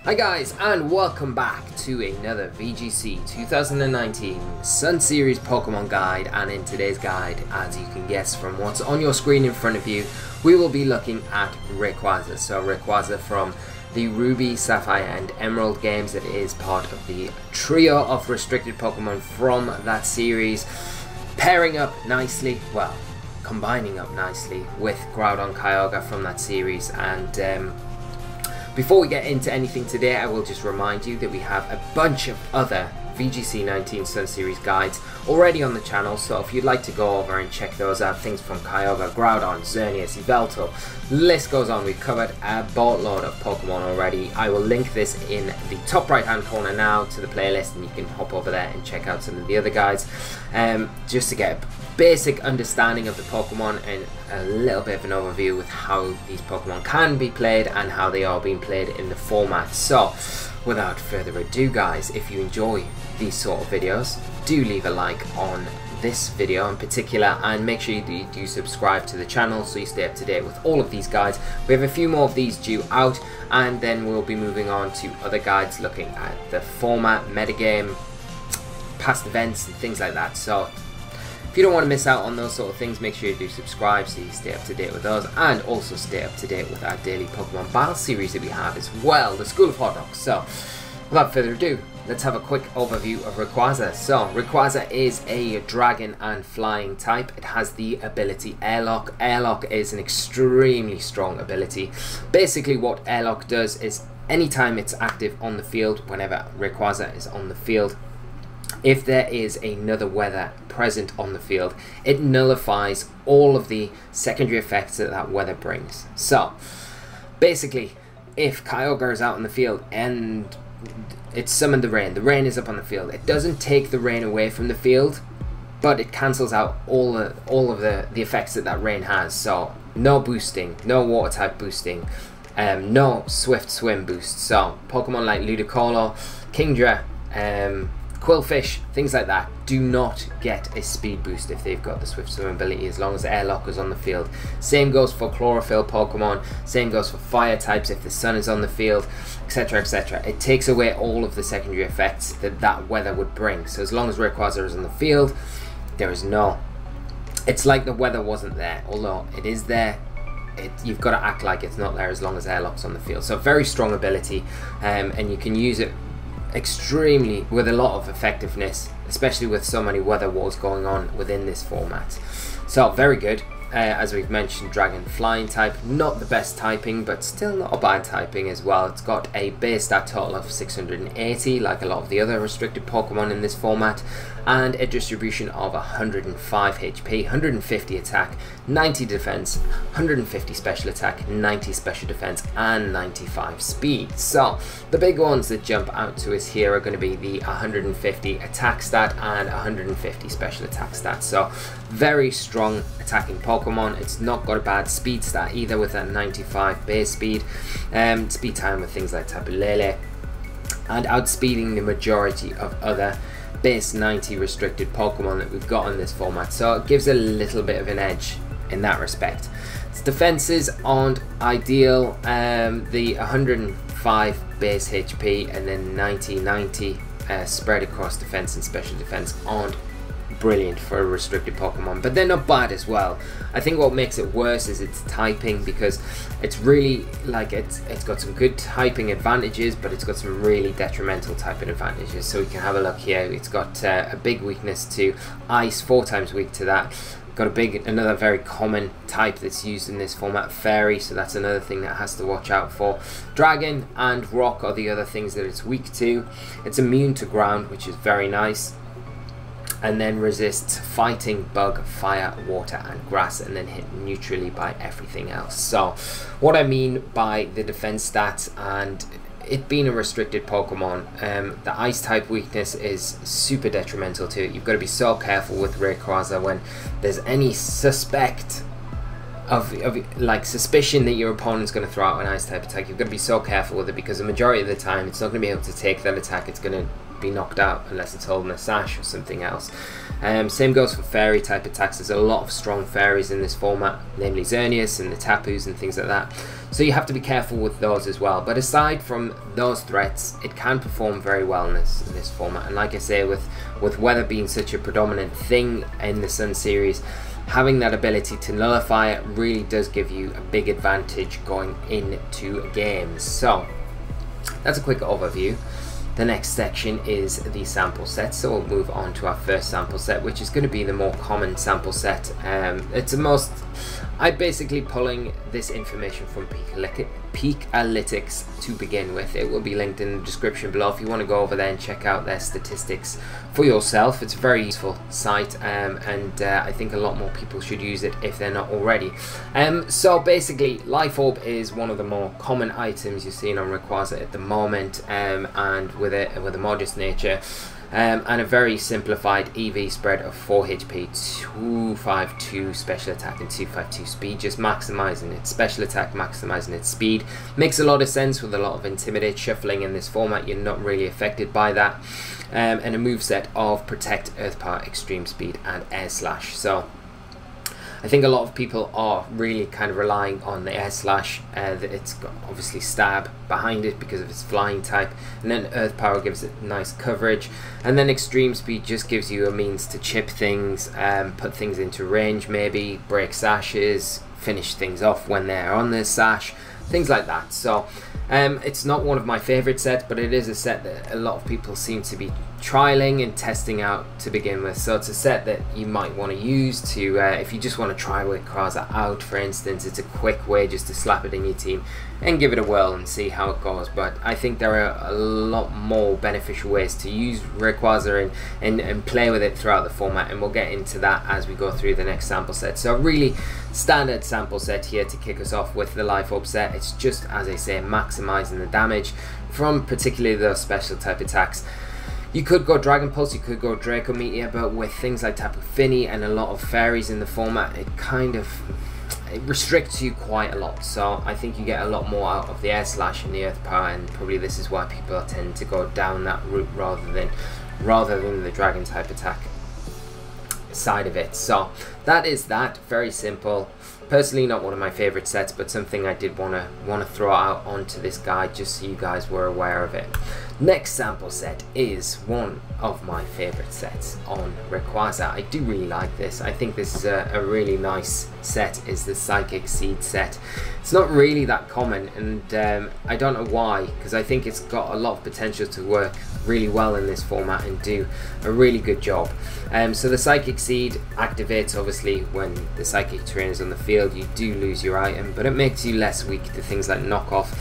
Hi guys, and welcome back to another VGC 2019 Sun Series Pokemon guide. And in today's guide, as you can guess from what's on your screen in front of you, we will be looking at Rayquaza. So Rayquaza from the Ruby, Sapphire and Emerald games. It is part of the trio of restricted Pokemon from that series, pairing up nicely, well, combining up nicely with Groudon Kyogre from that series. And before we get into anything today, I will just remind you that we have a bunch of other VGC 19 Sun Series guides already on the channel, so if you'd like to go over and check those out, things from Kyogre, Groudon, Xerneas, Yveltal, the list goes on. We've covered a boatload of Pokemon already. I will link this in the top right hand corner now to the playlist, and you can hop over there and check out some of the other guides, just to get a basic understanding of the Pokemon and a little bit of an overview with how these Pokemon can be played and how they are being played in the format. So without further ado guys, if you enjoy these sort of videos, do leave a like on this video in particular, and make sure you do subscribe to the channel so you stay up to date with all of these guides. We have a few more of these due out, and then we'll be moving on to other guides looking at the format, metagame, past events and things like that. So if you don't want to miss out on those sort of things, make sure you do subscribe so you stay up to date with those, and also stay up to date with our daily Pokemon battle series that we have as well, the School of Hot Dogs. So without further ado, let's have a quick overview of Rayquaza. So Rayquaza is a dragon and flying type. It has the ability Airlock. Airlock is an extremely strong ability. Basically what Airlock does is anytime it's active on the field, whenever Rayquaza is on the field, if there is another weather present on the field, it nullifies all of the secondary effects that that weather brings. So basically, if Kyogre is out in the field and it's summoned the rain is up on the field, it doesn't take the rain away from the field, but it cancels out all of the effects that that rain has. So no boosting, no water type boosting, no swift swim boost. So Pokemon like Ludicolo, Kingdra, Quillfish, things like that do not get a speed boost if they've got the swift swim ability, as long as Airlock is on the field. Same goes for chlorophyll Pokemon, same goes for fire types if the sun is on the field, etc, etc. It takes away all of the secondary effects that that weather would bring. So as long as Rayquaza is on the field, there is no, it's like the weather wasn't there, although it is there. You've got to act like it's not there as long as Airlock's on the field. So very strong ability, and you can use it extremely with a lot of effectiveness, especially with so many weather wars going on within this format. So very good. As we've mentioned, dragon flying type, not the best typing, but still not a bad typing as well. It's got a base stat total of 680, like a lot of the other restricted Pokemon in this format, and a distribution of 105 HP, 150 attack, 90 defense, 150 special attack, 90 special defense, and 95 speed. So the big ones that jump out to us here are going to be the 150 attack stat and 150 special attack stat. So very strong attacking Pokemon. It's not got a bad speed stat either, with that 95 base speed, speed time with things like Tapu Lele, and outspeeding the majority of other base 90 restricted Pokemon that we've got in this format. So it gives a little bit of an edge in that respect. Its defenses aren't ideal. The 105 base HP and then 90 spread across defense and special defense aren't brilliant for a restricted Pokemon, but they're not bad as well. I think what makes it worse is its typing, because it's really like it's got some good typing advantages, but it's got some really detrimental typing advantages. So we can have a look here. It's got a big weakness to ice, 4 times weak to that. Got another very common type that's used in this format, fairy, so that's another thing that has to watch out for. Dragon and rock are the other things that it's weak to. It's immune to ground, which is very nice, and then resists fighting, bug, fire, water and grass, and then hit neutrally by everything else. So what I mean by the defense stats and it being a restricted Pokemon, the ice type weakness is super detrimental to it. You've got to be so careful with Rayquaza when there's any suspect of like suspicion that your opponent's going to throw out an ice type attack. You've got to be so careful with it, because the majority of the time it's not going to be able to take that attack. It's going to be knocked out unless it's holding a Sash or something else. Same goes for fairy type attacks. There's a lot of strong fairies in this format, namely Xerneas and the Tapus and things like that. So you have to be careful with those as well. But aside from those threats, it can perform very well in this format. And like I say, with weather being such a predominant thing in the Sun series, having that ability to nullify it really does give you a big advantage going into games. So that's a quick overview. The next section is the sample set, so we'll move on to our first sample set, which is going to be the more common sample set. I'm basically pulling this information from Peakalytics to begin with. It will be linked in the description below if you want to go over there and check out their statistics for yourself. It's a very useful site, and I think a lot more people should use it if they're not already. So basically, Life Orb is one of the more common items you're seeing on Rayquaza at the moment, and with a modest nature. And a very simplified EV spread of 4 HP, 252 special attack and 252 speed, just maximizing its special attack, maximizing its speed. Makes a lot of sense with a lot of Intimidate shuffling in this format. You're not really affected by that. And a moveset of Protect, Earth Power, Extreme Speed and Air Slash. So I think a lot of people are really kind of relying on the Air Slash, that it's got obviously Stab behind it because of its flying type, and then Earth Power gives it nice coverage, and then Extreme Speed just gives you a means to chip things, put things into range, maybe break Sashes, finish things off when they're on the Sash, things like that. So it's not one of my favorite sets, but it is a set that a lot of people seem to be trialing and testing out to begin with. So it's a set that you might want to use to if you just want to try Rayquaza out, for instance. It's a quick way just to slap it in your team and give it a whirl and see how it goes. But I think there are a lot more beneficial ways to use Rayquaza and play with it throughout the format, and we'll get into that as we go through the next sample set. So really standard sample set here to kick us off with the Life Orb set. It's just, as I say, maximizing the damage from particularly those special type attacks. You could go Dragon Pulse, you could go Draco Meteor, but with things like Tapu Fini and a lot of fairies in the format, it restricts you quite a lot. So I think you get a lot more out of the Air Slash and the Earth Power, and probably this is why people tend to go down that route rather than the Dragon type attack side of it. So that is that. Very simple. Personally, not one of my favorite sets, but something I did want to throw out onto this guide just so you guys were aware of it. Next sample set is one of my favorite sets on Rayquaza. I do really like this. I think this is a really nice set, is the Psychic Seed set. It's not really that common, and I don't know why, because I think it's got a lot of potential to work really well in this format and do a really good job. So the Psychic Seed activates obviously when the Psychic terrain is on the field. You do lose your item, but it makes you less weak to things like knockoff.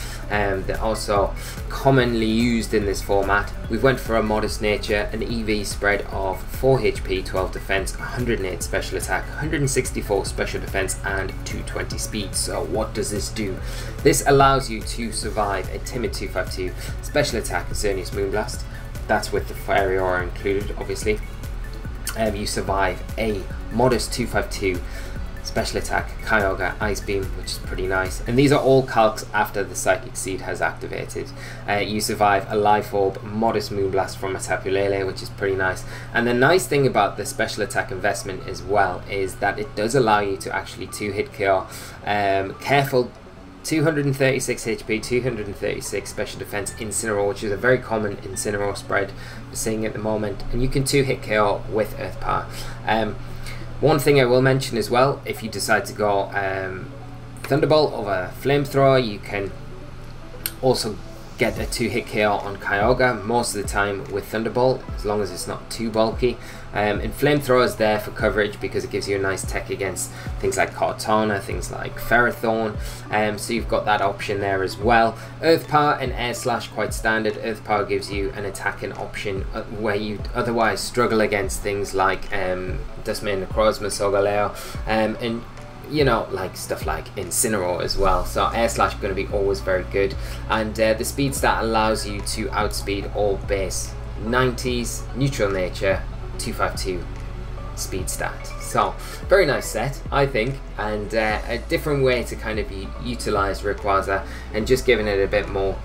They're also commonly used in this format. We went for a modest nature, an EV spread of 4 HP, 12 defense, 108 special attack, 164 special defense and 220 speed. So what does this do? This allows you to survive a timid 252 special attack Xerneas Moonblast. That's with the Fairy Aura included, obviously. You survive a modest 252 special attack Kyogre Ice Beam, which is pretty nice, and these are all calcs after the Psychic Seed has activated. You survive a Life Orb, modest Moonblast from a Tapu Lele, which is pretty nice. And the nice thing about the special attack investment as well is that it does allow you to actually 2-hit KO. Careful, 236 HP, 236 special defense Incineroar, which is a very common Incineroar spread we're seeing at the moment, and you can 2-hit KO with Earth Power. One thing I will mention as well, if you decide to go Thunderbolt over Flamethrower, you can also get a 2-hit KO on Kyogre most of the time with Thunderbolt, as long as it's not too bulky. And Flamethrower is there for coverage because it gives you a nice tech against things like Cortana, things like Ferrothorn, so you've got that option there as well. Earth Power and Air Slash quite standard. Earth Power gives you an attacking option where you otherwise struggle against things like Duskmane, Necrozma, Solgaleo, and you know, like stuff like Incineroar as well. So Air Slash is going to be always very good, and the speed stat allows you to outspeed all base 90s, neutral nature, 252 speed stat. So very nice set, I think, and a different way to kind of utilize Rayquaza, and just giving it a bit more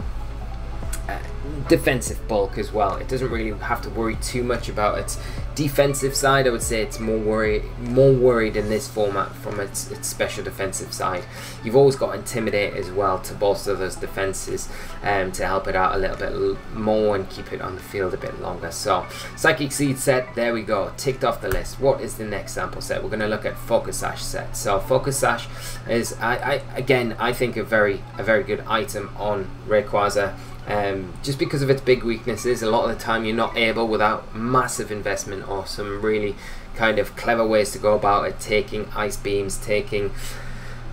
defensive bulk as well. It doesn't really have to worry too much about its defensive side. I would say it's more worried in this format from its special defensive side. You've always got Intimidate as well to bolster those defenses, to help it out a little bit more and keep it on the field a bit longer. So Psychic Seed set, there we go, ticked off the list. What is the next sample set? We're going to look at Focus Sash set. So Focus Sash is I think a very good item on Rayquaza. Just because of its big weaknesses, a lot of the time you're not able, without massive investment or some really kind of clever ways to go about it, taking Ice Beams, taking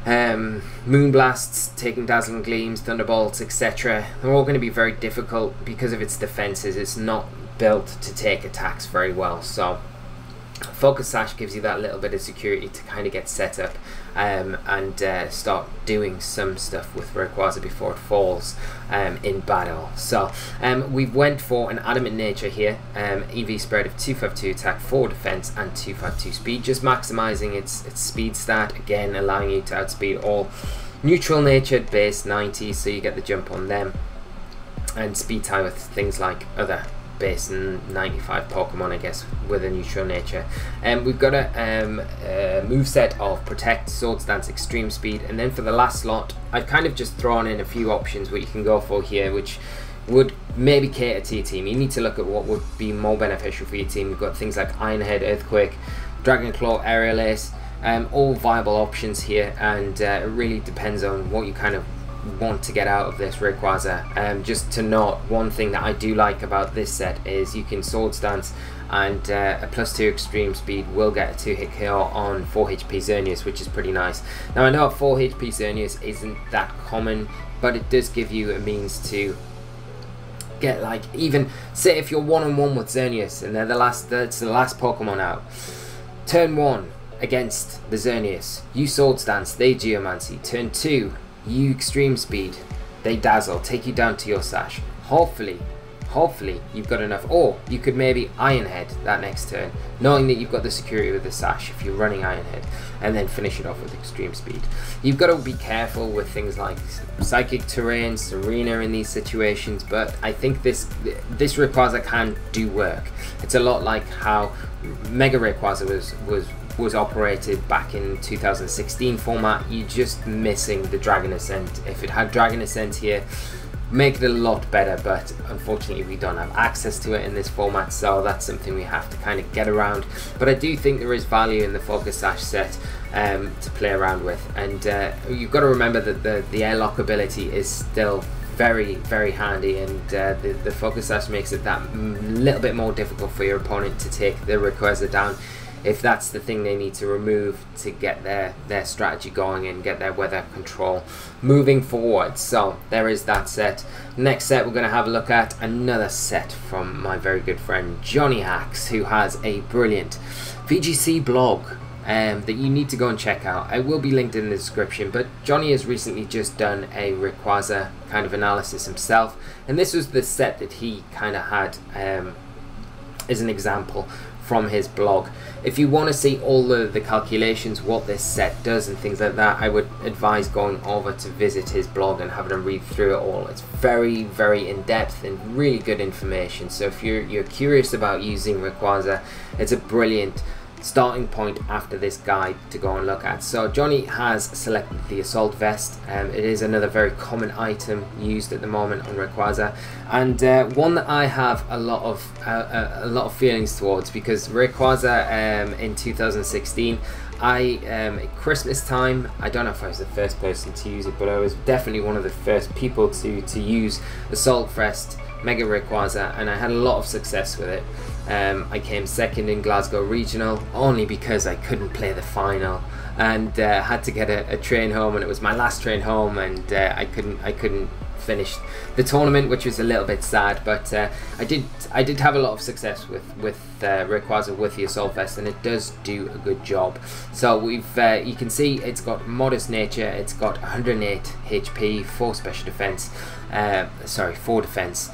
Moonblasts, taking Dazzling Gleams, Thunderbolts, etc. They're all going to be very difficult because of its defenses. It's not built to take attacks very well. So Focus Sash gives you that little bit of security to kind of get set up and start doing some stuff with Rayquaza before it falls in battle. So we went for an Adamant Nature here, EV spread of 252 attack, 4 defense and 252 speed, just maximizing its speed stat, again allowing you to outspeed all neutral natured base 90, so you get the jump on them, and speed tie with things like other base and 95 Pokemon, I guess, with a neutral nature. We've got a moveset of Protect, Swords Dance, Extreme Speed, and then for the last slot I've kind of just thrown in a few options what you can go for here, which would maybe cater to your team. You need to look at what would be more beneficial for your team. We've got things like Iron Head, Earthquake, Dragon Claw, Aerial Ace, all viable options here, and it really depends on what you kind of want to get out of this Rayquaza. Just to note, one thing that I do like about this set is you can Swords Dance, and a +2 Extreme Speed will get a 2-hit KO on 4 HP Xerneas, which is pretty nice. Now I know a 4 HP Xerneas isn't that common, but it does give you a means to get, like, even say if you're one-on-one with Xerneas and that's the last Pokemon out, turn 1 against the Xerneas, you Swords Dance, they Geomancy, turn 2 you Extreme Speed, they Dazzle, take you down to your Sash. Hopefully you've got enough, or you could maybe Iron Head that next turn, knowing that you've got the security with the Sash if you're running Iron Head, and then finish it off with Extreme Speed. You've got to be careful with things like Psychic Terrain, Serena in these situations, but I think this Rayquaza can do work. It's a lot like how Mega Rayquaza was operated back in 2016 format. You're just missing the Dragon Ascent. If it had Dragon Ascent here, make it a lot better, but unfortunately we don't have access to it in this format, so that's something we have to kind of get around. But I do think there is value in the Focus Sash set to play around with, and you've got to remember that the Airlock ability is still very handy, and the Focus Sash makes it that little bit more difficult for your opponent to take the Rayquaza down, if that's the thing they need to remove to get their strategy going and get their weather control moving forward. So there is that set. Next set we're going to have a look at another set from my very good friend Johnny Hacks, who has a brilliant VGC blog that you need to go and check out. I will be linked in the description, but Johnny has recently just done a Rayquaza kind of analysis himself, and this was the set that he kind of had as an example from his blog. If you want to see all the calculations, what this set does and things like that, I would advise going over to visit his blog and having a read through it all. It's very in-depth and really good information. So if you're curious about using Rayquaza, it's a brilliant starting point after this guide to go and look at. So Johnny has selected the Assault Vest. It is another very common item used at the moment on Rayquaza, and one that I have a lot of feelings towards, because Rayquaza in 2016, at Christmas time, I don't know if I was the first person to use it, but I was definitely one of the first people to use Assault Vest Mega Rayquaza, and I had a lot of success with it. I came second in Glasgow Regional only because I couldn't play the final, and had to get a train home, and it was my last train home, and I couldn't finish the tournament, which was a little bit sad. But I did have a lot of success with Rayquaza with the Assault Vest, and it does do a good job. So you can see it's got Modest Nature, it's got 108 HP, 4 special defense, 4 defense,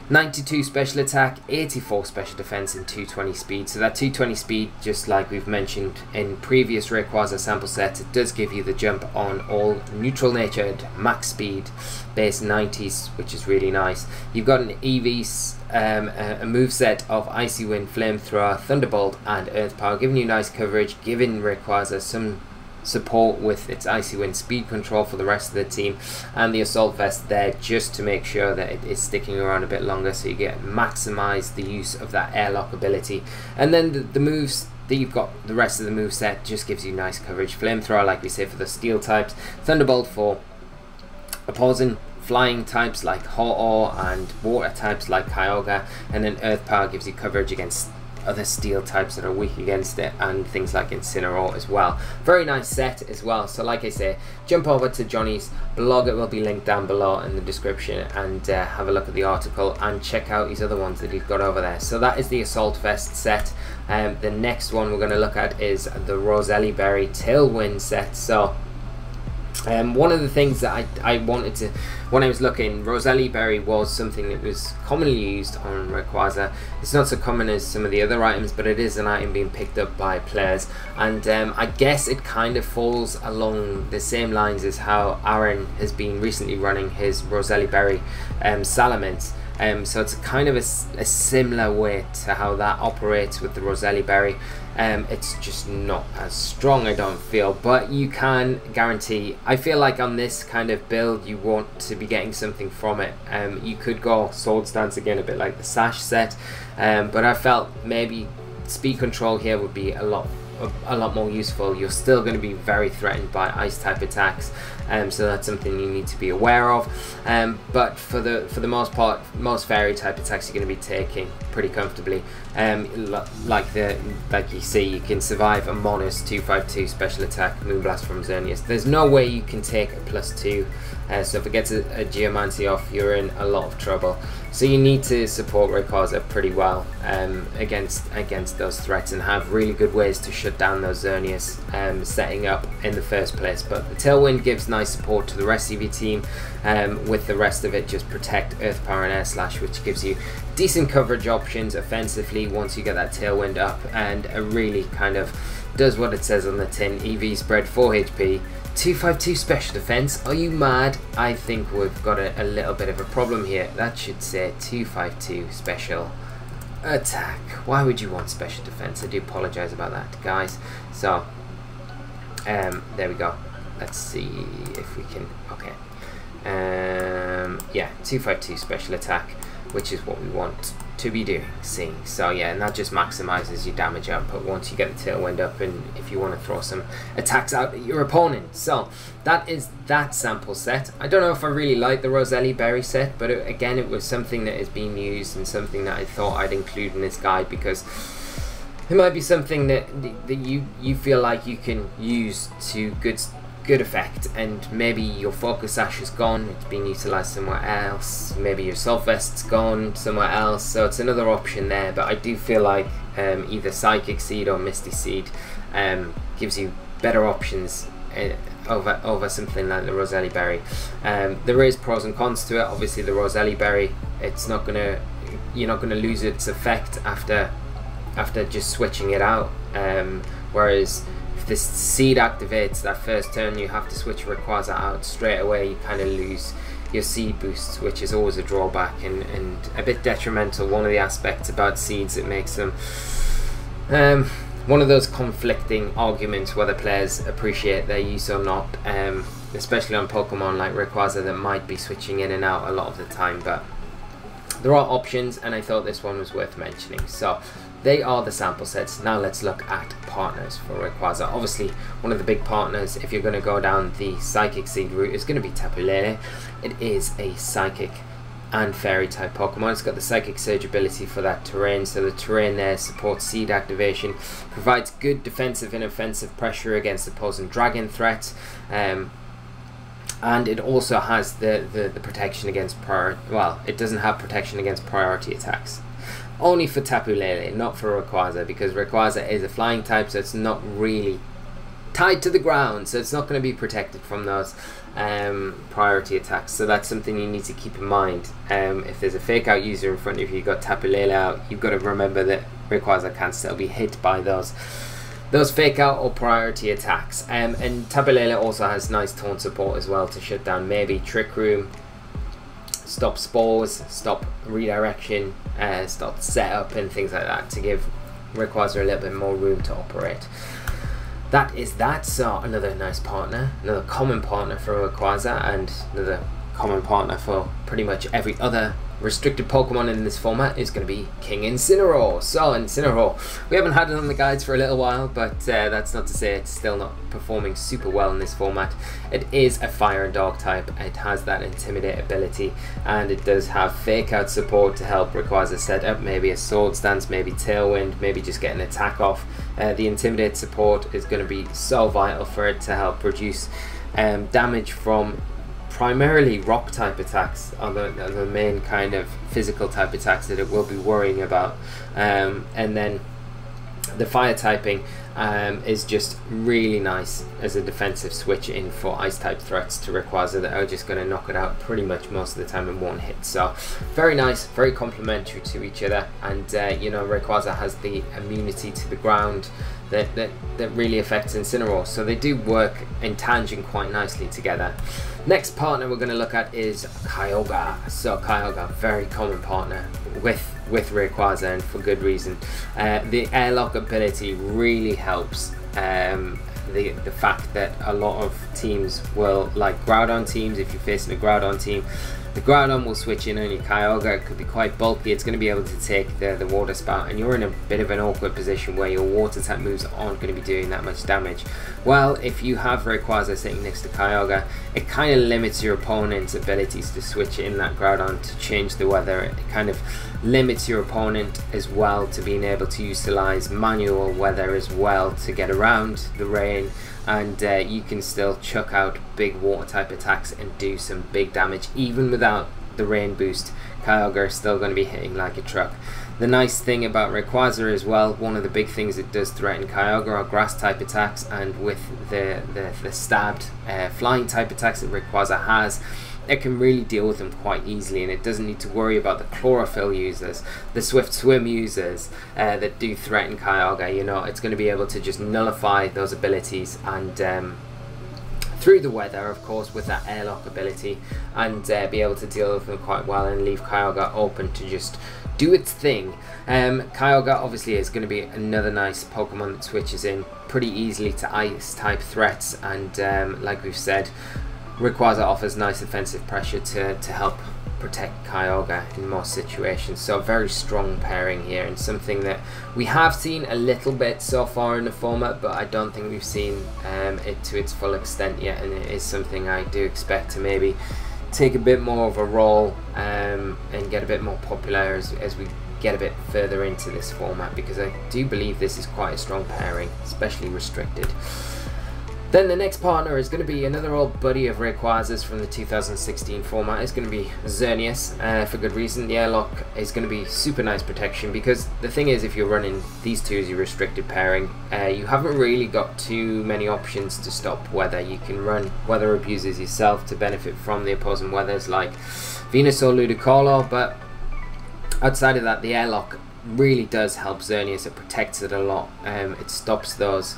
92 special attack, 84 special defense, and 220 speed. So that 220 speed, just like we've mentioned in previous Rayquaza sample sets, it does give you the jump on all neutral natured, max speed, base 90s, which is really nice. You've got an EV, a moveset of Icy Wind, Flamethrower, Thunderbolt, and Earth Power, giving you nice coverage, giving Rayquaza some support with its Icy Wind speed control for the rest of the team, and the Assault Vest there just to make sure that it is sticking around a bit longer, so you get maximize the use of that Airlock ability. And then the moves that you've got, the rest of the move set just gives you nice coverage. Flamethrower, like we say, for the steel types, Thunderbolt for opposing flying types like Ho-Oh and water types like Kyogre, and then Earth Power gives you coverage against other steel types that are weak against it, and things like Incineroar as well. Very nice set as well. So like I say, jump over to Johnny's blog, it will be linked down below in the description, and have a look at the article and check out his other ones that he's got over there. So that is the Assault Vest set. The next one we're going to look at is the Roselli Berry Tailwind set. So one of the things that I wanted to, when I was looking, Roselli Berry was something that was commonly used on Rayquaza. It's not so common as some of the other items, but it is an item being picked up by players, and I guess it kind of falls along the same lines as how Aaron has been recently running his Roselli Berry Salamence. So it's kind of a similar way to how that operates with the Roselli Berry. It's just not as strong, I don't feel, but you can guarantee, I feel like on this kind of build you want to be getting something from it. You could go Sword Stance again, a bit like the Sash set, but I felt maybe speed control here would be a lot more useful. You're still going to be very threatened by ice type attacks, so that's something you need to be aware of, but for the most part, most fairy type attacks you're going to be taking pretty comfortably. Like you see, you can survive a Monus 252 special attack Moonblast from Xerneas. There's no way you can take a +2, so if it gets a Geomancy off, you're in a lot of trouble. So you need to support Rayquaza pretty well against those threats, and have really good ways to shut down those Xerneas setting up in the first place. But the Tailwind gives nice support to the rest of your team, with the rest of it just protect Earth Power and Air Slash, which gives you decent coverage options offensively once you get that Tailwind up, and it really kind of does what it says on the tin. EV spread 4 HP, 252 special defense. Are you mad? I think we've got a little bit of a problem here. That should say 252 special attack. Why would you want special defense? I do apologize about that, guys. So there we go. Let's see if we can, okay, yeah, 252 special attack, which is what we want to be doing, seeing. So yeah, and that just maximizes your damage output once you get the Tailwind up, and if you want to throw some attacks out at your opponent. So that is that sample set. I don't know if I really like the Roselli Berry set, but again, it was something that is being used and something that I thought I'd include in this guide, because it might be something that you feel like you can use to good effect, and maybe your Focus Sash is gone, it's been utilized somewhere else, maybe your Assault Vest's gone somewhere else, so it's another option there. But I do feel like either Psychic Seed or Misty Seed gives you better options over something like the Roselli Berry. There is pros and cons to it. Obviously the Roselli Berry, you're not gonna lose its effect after just switching it out, whereas if this seed activates that first turn, you have to switch Rayquaza out straight away. You kind of lose your seed boosts, which is always a drawback and a bit detrimental. One of the aspects about seeds that makes them one of those conflicting arguments whether players appreciate their use or not, especially on Pokemon like Rayquaza that might be switching in and out a lot of the time. But there are options, and I thought this one was worth mentioning. So they are the sample sets. Now let's look at partners for Rayquaza. Obviously, one of the big partners, if you're going to go down the Psychic Seed route, is going to be Tapu Lele. It is a Psychic and Fairy type Pokemon. It's got the Psychic Surge ability for that terrain, so the terrain there supports seed activation, provides good defensive and offensive pressure against opposing dragon threats, and it also has the protection against it doesn't have protection against priority attacks. Only for Tapu Lele, not for Rayquaza, because Rayquaza is a flying type, so it's not really tied to the ground, so it's not going to be protected from those. priority attacks, so that's something you need to keep in mind. If there's a fake out user in front of you, you've got Tapu Lele out, you've got to remember that Rayquaza can still be hit by those fake out or priority attacks. And Tapu Lele also has nice taunt support as well to shut down maybe Trick Room, stop spores, stop redirection, stop setup and things like that, to give Rayquaza a little bit more room to operate. That is that. So another nice partner, another common partner for Rayquaza, and another common partner for pretty much every other restricted Pokemon in this format is going to be King Incineroar. So Incineroar, we haven't had it on the guides for a little while, but that's not to say it's still not performing super well in this format. It is a Fire and Dog type, it has that Intimidate ability, and it does have Fake Out support to help Rayquaza set up maybe a Sword Stance, maybe Tailwind, maybe just get an attack off. The Intimidate support is going to be so vital for it to help produce damage from primarily rock type attacks are the main kind of physical type attacks that it will be worrying about, and then the fire typing is just really nice as a defensive switch in for ice type threats to Rayquaza that are just going to knock it out pretty much most of the time in one hit. So very nice, very complementary to each other, and you know, Rayquaza has the immunity to the ground that really affects Incineroar, so they do work in tangent quite nicely together. Next partner we're going to look at is Kyogre. So Kyogre, very common partner with Rayquaza, and for good reason. The Airlock ability really helps the fact that a lot of teams will, like Groudon teams, if you're facing a Groudon team, the Groudon will switch in on your Kyogre. It could be quite bulky, it's going to be able to take the water spout, and you're in a bit of an awkward position where your water type moves aren't going to be doing that much damage. Well, if you have Rayquaza sitting next to Kyogre, it kind of limits your opponent's abilities to switch in that Groudon to change the weather. It kind of limits your opponent as well to being able to utilize manual weather as well to get around the rain, and you can still chuck out big water type attacks and do some big damage even without the rain boost. Kyogre is still going to be hitting like a truck. The nice thing about Rayquaza as well, one of the big things it does threaten Kyogre are grass type attacks, and with the stabbed flying type attacks that Rayquaza has, it can really deal with them quite easily, and it doesn't need to worry about the chlorophyll users, the swift swim users that do threaten Kyogre. You know, it's going to be able to just nullify those abilities, and through the weather, of course, with that Airlock ability, and be able to deal with them quite well and leave Kyogre open to just do its thing. Kyogre obviously is going to be another nice Pokemon that switches in pretty easily to ice type threats, and like we've said, Rayquaza offers nice offensive pressure to help protect Kyogre in most situations. So very strong pairing here, and something that we have seen a little bit so far in the format, but I don't think we've seen it to its full extent yet, and it is something I do expect to maybe take a bit more of a role and get a bit more popular as we get a bit further into this format, because I do believe this is quite a strong pairing, especially restricted. Then the next partner is going to be another old buddy of Rayquaza's from the 2016 format. It's going to be Xerneas, for good reason. The Airlock is going to be super nice protection, because the thing is, if you're running these two as your restricted pairing, you haven't really got too many options to stop weather. You can run weather abusers yourself to benefit from the opposing weathers like Venusaur, Ludicolo, but outside of that, the Airlock really does help Xerneas. It protects it a lot. It stops those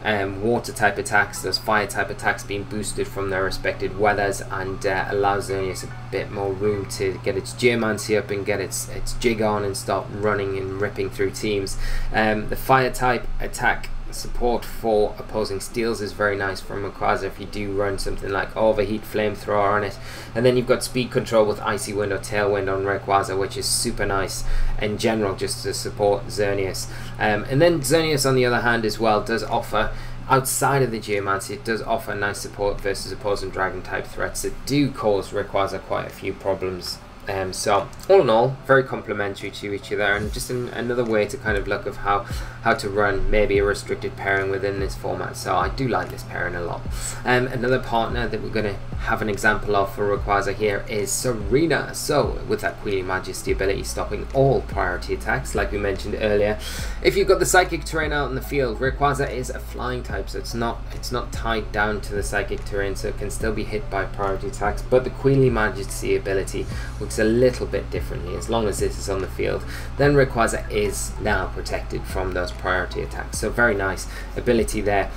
water type attacks, those fire type attacks being boosted from their respected weathers, and allows Xerneas a bit more room to get its Geomancy up and get its jig on and start running and ripping through teams. The fire type attack support for opposing steals is very nice from Rayquaza if you do run something like Overheat, Flamethrower on it, and then you've got speed control with Icy Wind or Tailwind on Rayquaza, which is super nice in general just to support Xerneas. And then Xerneas on the other hand as well does offer, outside of the Geomancy, it does offer nice support versus opposing Dragon type threats that do cause Rayquaza quite a few problems. So all in all, very complementary to each other, and just another way to kind of look of how to run maybe a restricted pairing within this format. So I do like this pairing a lot. Another partner that we're going to have an example of for Rayquaza here is Serena. So with that Queenie Majesty ability stopping all priority attacks, like we mentioned earlier, if you've got the Psychic terrain out in the field, Rayquaza is a flying type, so it's not tied down to the Psychic terrain, so it can still be hit by priority attacks. But the Queenie Majesty ability works a little bit differently. As long as this is on the field, then Rayquaza is now protected from those priority attacks. So very nice ability there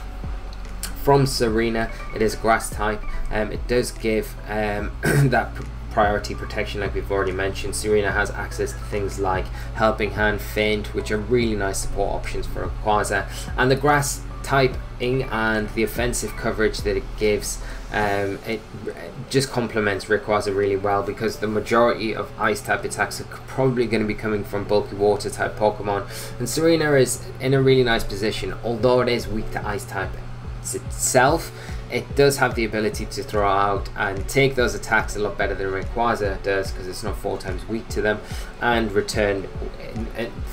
from Serena. It is a grass type. It does give that priority protection like we've already mentioned. Serena has access to things like Helping Hand, Feint, which are really nice support options for Rayquaza, and the grass typing and the offensive coverage that it gives, it just complements Rayquaza really well, because the majority of ice type attacks are probably going to be coming from bulky water type Pokemon, and Serena is in a really nice position. Although it is weak to ice type itself, it does have the ability to throw out and take those attacks a lot better than Rayquaza does, because it's not 4 times weak to them, and return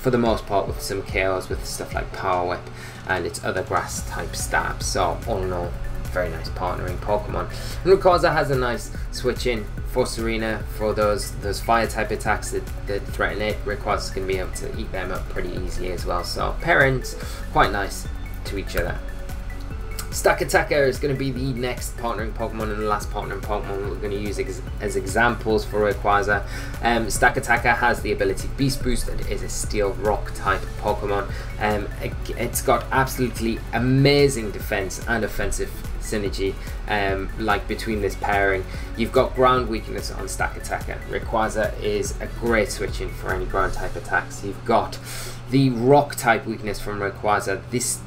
for the most part with some KOs with stuff like Power Whip and its other grass type stabs. So all in all, very nice partnering Pokemon. And Rayquaza has a nice switch in for Serena for those fire type attacks that threaten it. Rayquaza's going to be able to eat them up pretty easily as well. So pairings quite nice to each other. Stakataka is going to be the next partnering Pokemon and the last partnering Pokemon we're going to use as examples for Rayquaza. Stakataka has the ability Beast Boost, and it is a Steel Rock type Pokemon. It's got absolutely amazing defense and offensive synergy, like between this pairing. You've got ground weakness on Stakataka. Rayquaza is a great switch in for any ground type attacks. You've got the rock type weakness from Rayquaza,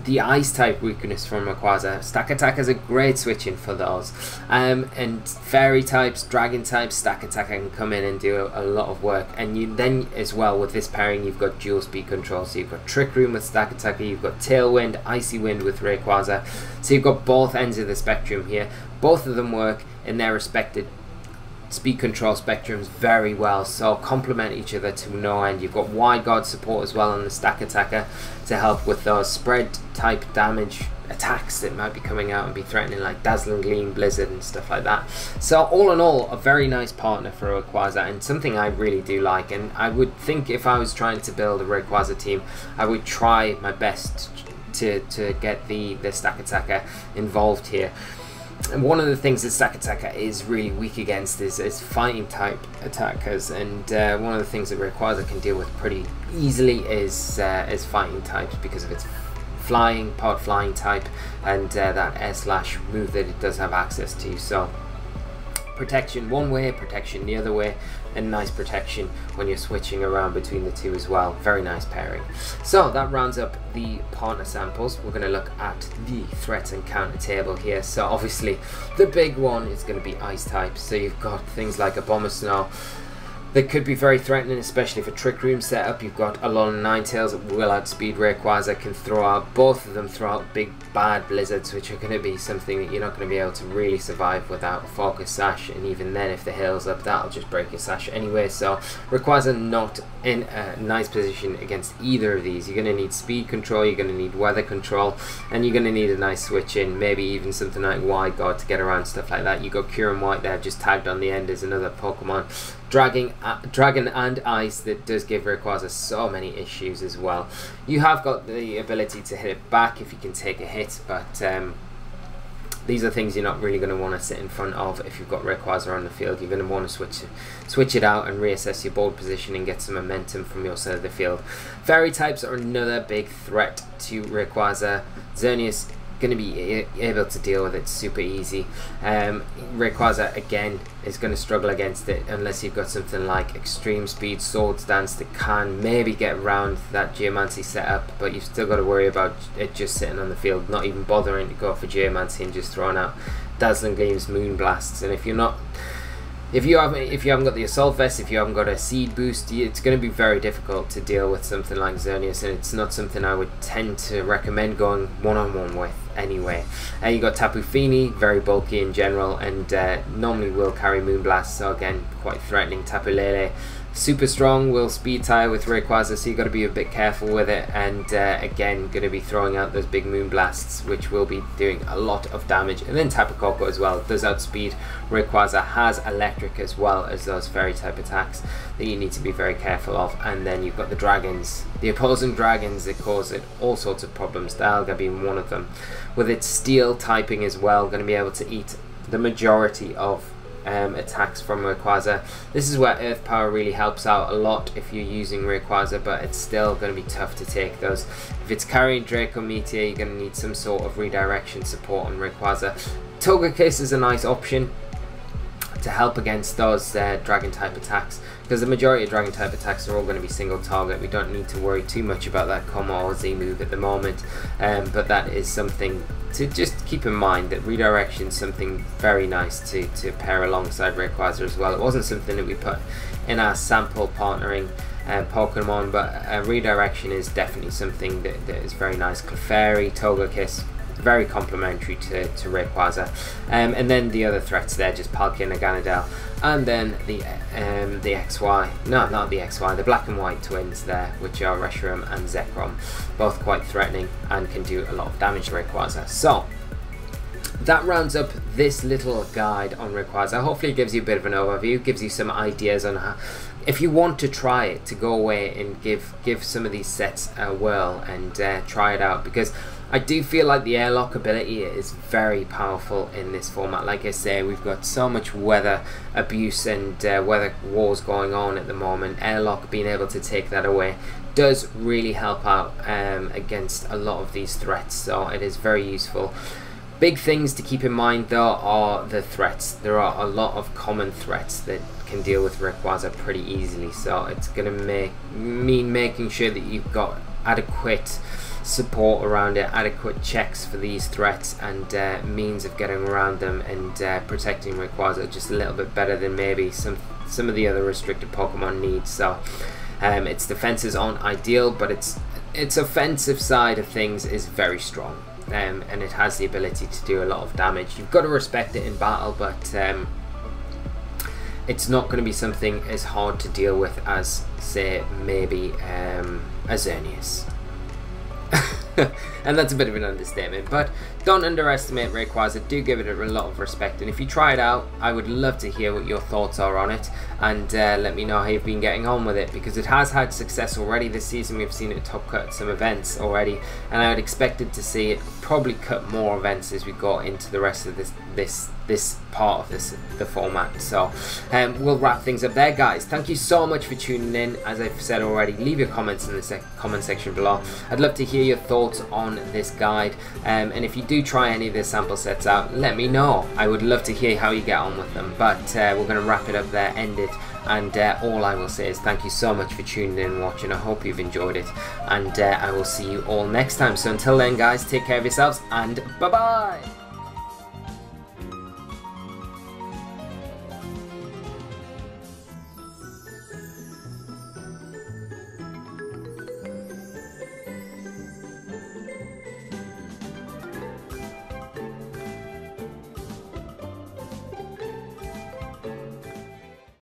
the ice type weakness from Rayquaza. Stakataka is a great switch in for those, and fairy types, dragon types, Stakataka can come in and do a lot of work. And you then as well with this pairing, you've got dual speed control, so you've got Trick Room with Stakataka, you've got Tailwind, Icy Wind with Rayquaza, so you've got both ends of the spectrum here. Both of them work in their respected speed control spectrums very well, so complement each other to no end. You've got Wide Guard support as well on the Stakataka to help with those spread type damage attacks that might be coming out and be threatening, like Dazzling Gleam, Blizzard and stuff like that. So all in all, a very nice partner for Rayquaza, and something I really do like. And I would think if I was trying to build a Rayquaza team, I would try my best to get the Stakataka involved here. And one of the things that Stakataka is really weak against is fighting type attackers, and one of the things that Rayquaza can deal with pretty easily is fighting types, because of its powered flying type, and that air slash move that it does have access to. So protection one way, protection the other way, and nice protection when you're switching around between the two as well. Very nice pairing. So that rounds up the partner samples. We're going to look at the threat and counter table here. So obviously the big one is going to be ice types. So you've got things like Abomasnow that could be very threatening, especially for Trick Room setup. You've got a lot of Ninetales that will outspeed Rayquaza, can throw out, both of them throw out big bad blizzards, which are going to be something that you're not going to be able to really survive without Focus Sash, and even then if the hail's up, that'll just break your Sash anyway. So Rayquaza not in a nice position against either of these. You're going to need speed control, you're going to need weather control, and you're going to need a nice switch in, maybe even something like Wide Guard to get around stuff like that. You've got Kyurem White there just tagged on the end as another Pokemon. Dragon and Ice that does give Rayquaza so many issues as well. You have got the ability to hit it back if you can take a hit, but these are things you're not really going to want to sit in front of if you've got Rayquaza on the field. You're going to want to switch it out and reassess your board position and get some momentum from your side of the field. Fairy types are another big threat to Rayquaza. Xerneas going to be able to deal with it super easy. Rayquaza again is going to struggle against it unless you've got something like Extreme Speed, Swords Dance that can maybe get around that Geomancy setup, but you've still got to worry about it just sitting on the field, not even bothering to go for Geomancy and just throwing out Dazzling Gleams, Moon Blasts. And if you haven't got the Assault Vest, if you haven't got a Seed Boost, it's going to be very difficult to deal with something like Xerneas, and it's not something I would tend to recommend going one-on-one with anyway. You got Tapu Fini, very bulky in general, and normally will carry Moonblast, so again quite threatening. Tapu Lele, Super strong, will speed tire with Rayquaza, so you got to be a bit careful with it. And again, going to be throwing out those big moon blasts, which will be doing a lot of damage. And then Tapu Koko as well does outspeed Rayquaza, has electric as well as those fairy type attacks that you need to be very careful of. And then you've got the dragons, the opposing dragons that cause it all sorts of problems. Dialga being one of them, with its steel typing as well, going to be able to eat the majority of attacks from Rayquaza. This is where Earth Power really helps out a lot if you're using Rayquaza, but it's still going to be tough to take those. If it's carrying Draco Meteor, you're going to need some sort of redirection support on Rayquaza. Togekiss is a nice option to help against those dragon type attacks, because the majority of dragon type attacks are all going to be single target. We don't need to worry too much about that Como or Z move at the moment, but that is something to just keep in mind, that redirection is something very nice to pair alongside Rayquaza as well. It wasn't something that we put in our sample partnering Pokemon, but redirection is definitely something that is very nice. Clefairy, Togekiss, very complementary to Rayquaza. And then the other threats there, just Palkia, Naganadel, and then the XY, no, not the XY, the black and white twins there, which are Reshiram and Zekrom, both quite threatening and can do a lot of damage to Rayquaza. So that rounds up this little guide on Rayquaza. Hopefully it gives you a bit of an overview, gives you some ideas on how, if you want to try it, to go away and give some of these sets a whirl and try it out, because I do feel like the Airlock ability is very powerful in this format. Like I say, we've got so much weather abuse and weather wars going on at the moment. Airlock being able to take that away does really help out against a lot of these threats, so it is very useful. Big things to keep in mind though are the threats. There are a lot of common threats that can deal with Rayquaza pretty easily, so it's going to mean making sure that you've got adequate support around it, adequate checks for these threats, and means of getting around them and protecting Rayquaza just a little bit better than maybe some of the other restricted Pokemon need. So its defenses aren't ideal, but its offensive side of things is very strong, and it has the ability to do a lot of damage. You've got to respect it in battle, but it's not going to be something as hard to deal with as, say, maybe Xerneas. And that's a bit of an understatement, but don't underestimate Rayquaza. Do give it a lot of respect, and if you try it out, I would love to hear what your thoughts are on it, and let me know how you've been getting on with it, because it has had success already this season. We've seen it top cut some events already, and I would expect it to see it probably cut more events as we go into the rest of this part of the format. So we'll wrap things up there, guys. Thank you so much for tuning in. As I've said already, leave your comments in the comment section below. I'd love to hear your thoughts on this guide, and if you do try any of the sample sets out, let me know. I would love to hear how you get on with them. But we're going to wrap it up there, end it, and all I will say is thank you so much for tuning in and watching. I hope you've enjoyed it, and I will see you all next time. So until then, guys, take care of yourselves, and bye bye.